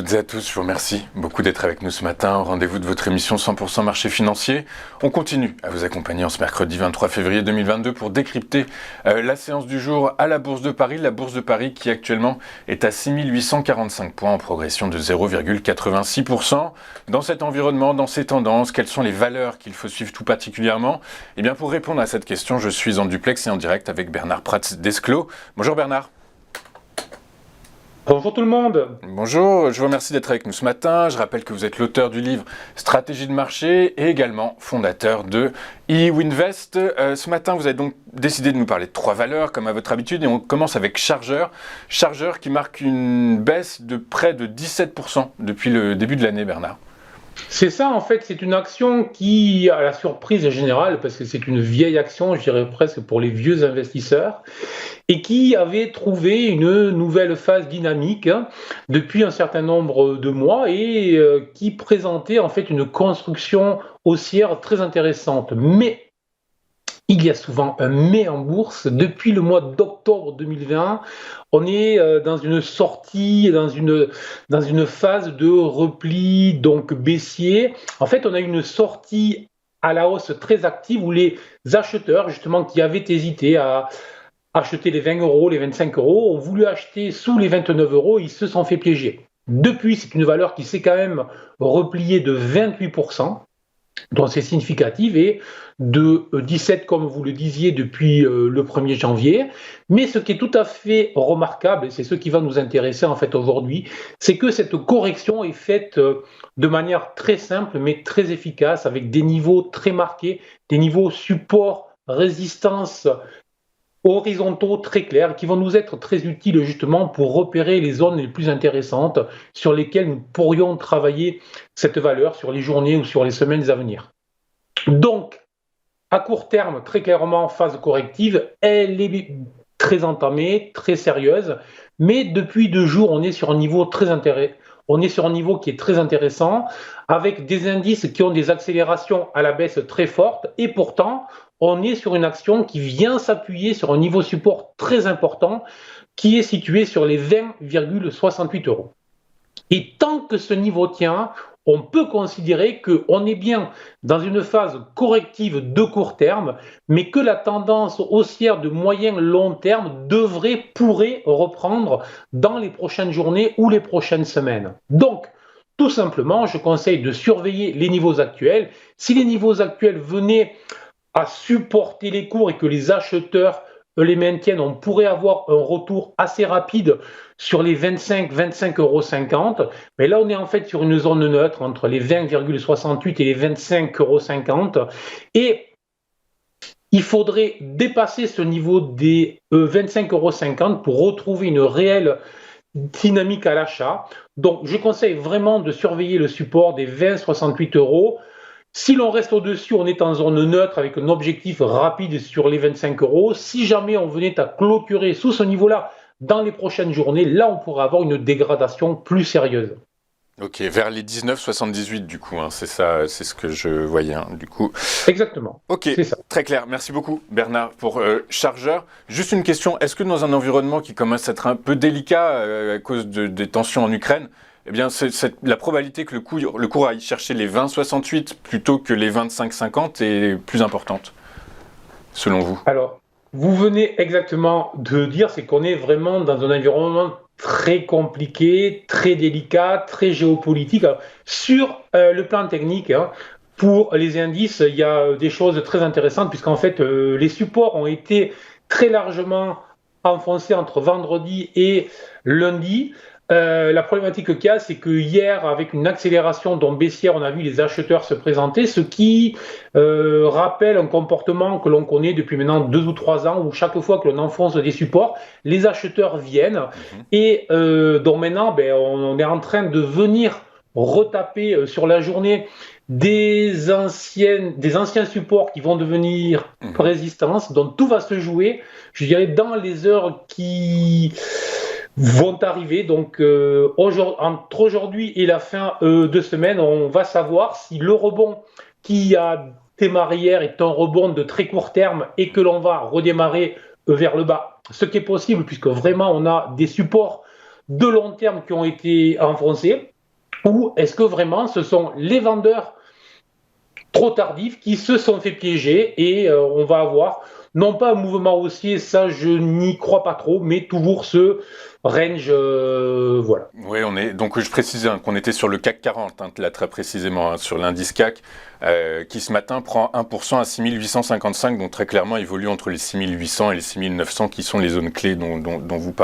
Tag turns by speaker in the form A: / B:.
A: toutes et à tous, je vous remercie beaucoup d'être avec nous ce matin au rendez-vous de votre émission 100% marché financier. On continue à vous accompagner en ce mercredi 23 février 2022 pour décrypter la séance du jour à la Bourse de Paris. La Bourse de Paris qui actuellement est à 6845 points en progression de 0,86%. Dans cet environnement, dans ces tendances, quelles sont les valeurs qu'il faut suivre tout particulièrement? Eh bien pour répondre à cette question, je suis en duplex et en direct avec Bernard Prats d'Esclos. Bonjour Bernard.
B: Bonjour tout le monde.
A: Bonjour, je vous remercie d'être avec nous ce matin. Je rappelle que vous êtes l'auteur du livre Stratégie de marché et également fondateur de eWinvest. Ce matin, vous avez donc décidé de nous parler de 3 valeurs comme à votre habitude et on commence avec Chargeur. Chargeur qui marque une baisse de près de 17% depuis le début de l'année, Bernard.
B: C'est ça, en fait, c'est une action qui, à la surprise générale, parce que c'est une vieille action, je dirais presque pour les vieux investisseurs, et qui avait trouvé une nouvelle phase dynamique depuis un certain nombre de mois et qui présentait en fait une construction haussière très intéressante. Mais il y a souvent un mais en bourse. Depuis le mois d'octobre 2020, on est dans une sortie, dans une phase de repli donc baissier. En fait, on a une sortie à la hausse très active où les acheteurs, justement, qui avaient hésité à acheter les 20 euros, les 25 euros, ont voulu acheter sous les 29 euros, ils se sont fait piéger. Depuis, c'est une valeur qui s'est quand même repliée de 28%. Donc c'est significatif et de 17 comme vous le disiez depuis le 1er janvier. Mais ce qui est tout à fait remarquable, et c'est ce qui va nous intéresser en fait aujourd'hui, c'est que cette correction est faite de manière très simple mais très efficace avec des niveaux très marqués, des niveaux support, résistance, horizontaux très clairs qui vont nous être très utiles justement pour repérer les zones les plus intéressantes sur lesquelles nous pourrions travailler cette valeur sur les journées ou sur les semaines à venir. Donc, à court terme, très clairement, phase corrective, elle est très entamée, très sérieuse, mais depuis 2 jours, on est sur un niveau très intéressant. On est sur un niveau qui est très intéressant, avec des indices qui ont des accélérations à la baisse très fortes, et pourtant, on est sur une action qui vient s'appuyer sur un niveau support très important, qui est situé sur les 20,68 euros. Et tant que ce niveau tient, on peut considérer qu'on est bien dans une phase corrective de court terme, mais que la tendance haussière de moyen-long terme pourrait reprendre dans les prochaines journées ou les prochaines semaines. Donc, tout simplement, je conseille de surveiller les niveaux actuels. Si les niveaux actuels venaient à supporter les cours et que les acheteurs les maintiennent, on pourrait avoir un retour assez rapide sur les 25,50 €. Mais là, on est en fait sur une zone neutre entre les 20,68 et les 25,50 €. Et il faudrait dépasser ce niveau des 25,50 € pour retrouver une réelle dynamique à l'achat. Donc, je conseille vraiment de surveiller le support des 20,68 €. Si l'on reste au-dessus, on est en zone neutre avec un objectif rapide sur les 25 euros. Si jamais on venait à clôturer sous ce niveau-là dans les prochaines journées, là on pourrait avoir une dégradation plus sérieuse.
A: Ok, vers les 19,78 du coup, c'est ça, c'est ce que je voyais du coup.
B: Exactement.
A: Ok,
B: c'est ça.
A: très clair. Merci beaucoup Bernard pour Chargeur. Juste une question, est-ce que dans un environnement qui commence à être un peu délicat à cause des tensions en Ukraine, eh bien, la probabilité que le cours aille chercher les 20,68 plutôt que les 25,50 est plus importante, selon vous?
B: Alors, vous venez exactement de dire, c'est qu'on est vraiment dans un environnement très compliqué, très délicat, très géopolitique. Alors, sur le plan technique, pour les indices, il y a des choses très intéressantes puisqu'en fait, les supports ont été très largement enfoncés entre vendredi et lundi. La problématique qu'il y a, c'est que hier, avec une accélération baissière, on a vu les acheteurs se présenter, ce qui rappelle un comportement que l'on connaît depuis maintenant 2 ou 3 ans, où chaque fois que l'on enfonce des supports, les acheteurs viennent. Et donc maintenant, on est en train de venir retaper sur la journée des anciens supports qui vont devenir résistance. Donc tout va se jouer, je dirais, dans les heures qui vont arriver. Donc entre aujourd'hui et la fin de semaine, on va savoir si le rebond qui a démarré hier est un rebond de très court terme et que l'on va redémarrer vers le bas. Ce qui est possible puisque vraiment on a des supports de long terme qui ont été enfoncés, ou est-ce que vraiment ce sont les vendeurs trop tardifs qui se sont fait piéger et on va avoir non pas un mouvement haussier, ça je n'y crois pas trop, mais toujours ce range, voilà.
A: Oui, donc je précisais qu'on était sur le CAC 40, là très précisément, sur l'indice CAC, qui ce matin prend 1% à 6855, donc très clairement évolue entre les 6800 et les 6900 qui sont les zones clés dont vous parlez.